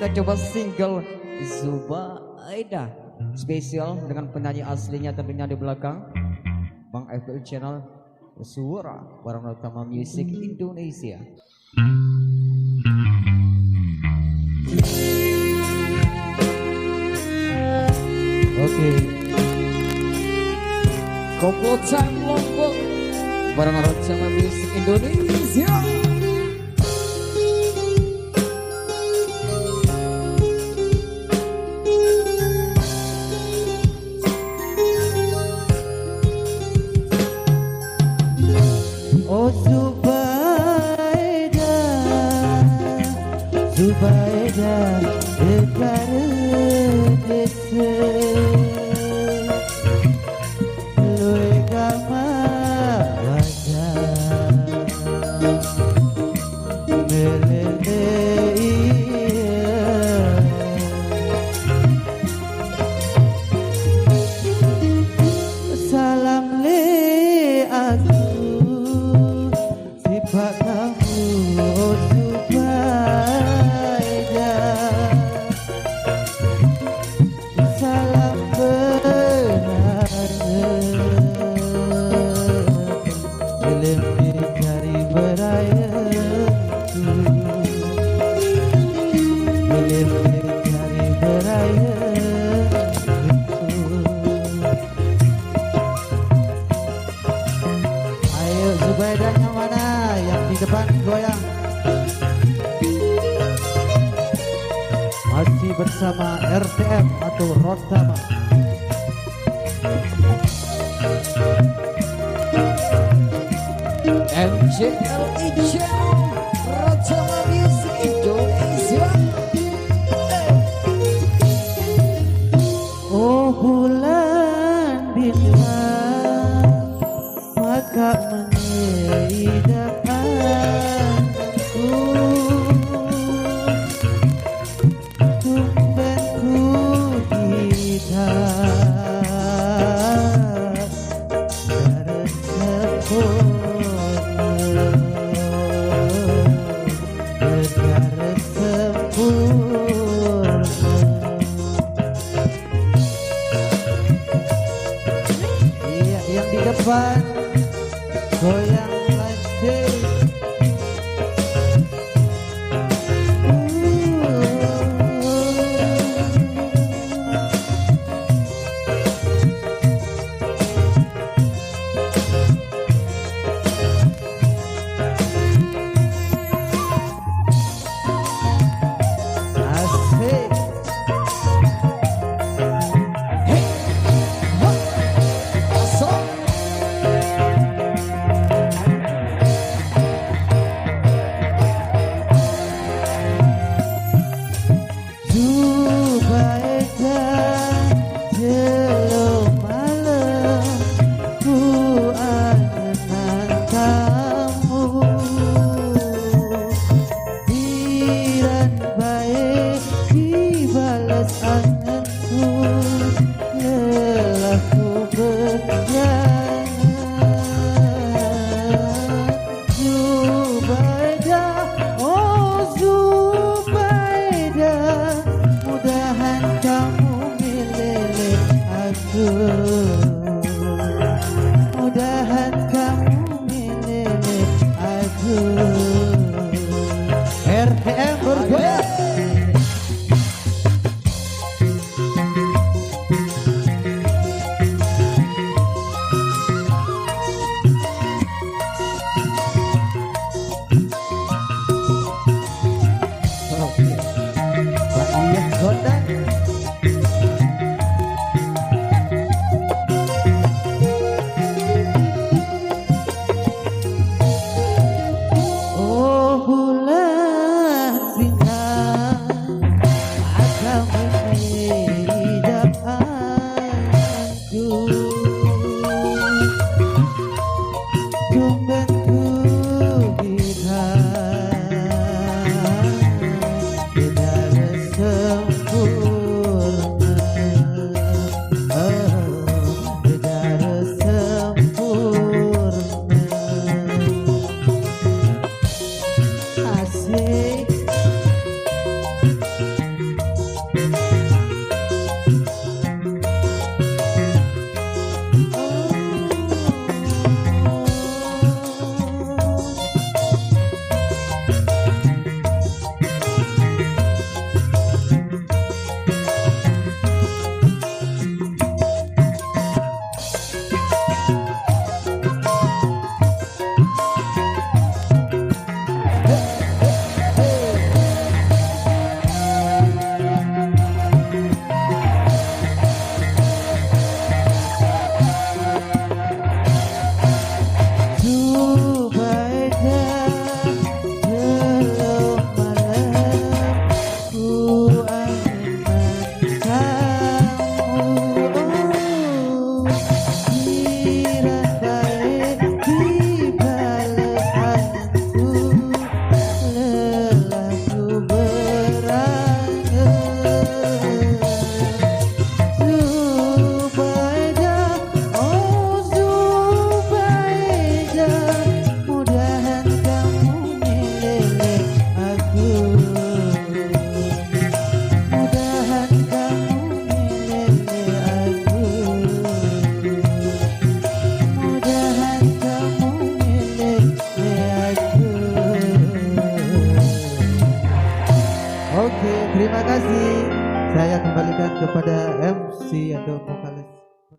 kita coba single Zubaida spesial dengan penyanyi aslinya tentunya di belakang Bang FPL Channel Suara Barang Utama Music Indonesia. Oke, komplotan Lombok Barang Utama Music Indonesia. Oh Zubaida, Zubaida, dekare dese, loe gama wajah, melele iya, salam le aku. Pak kamu oh Zubaida, salam benar belum dicari beraya, belum dicari beraya. Ayo Zubaidanya mana? Yang di depan goyang. Masih bersama RTM atau Rotama. MJL Channel Rotama Music Indonesia. Oh bulan bintang maka mengidakanku, tumben ku tidak sempurna. Iya yang di depan goyang lagi. Asik. Hey, asal saya kembalikan kepada MC atau vokalis.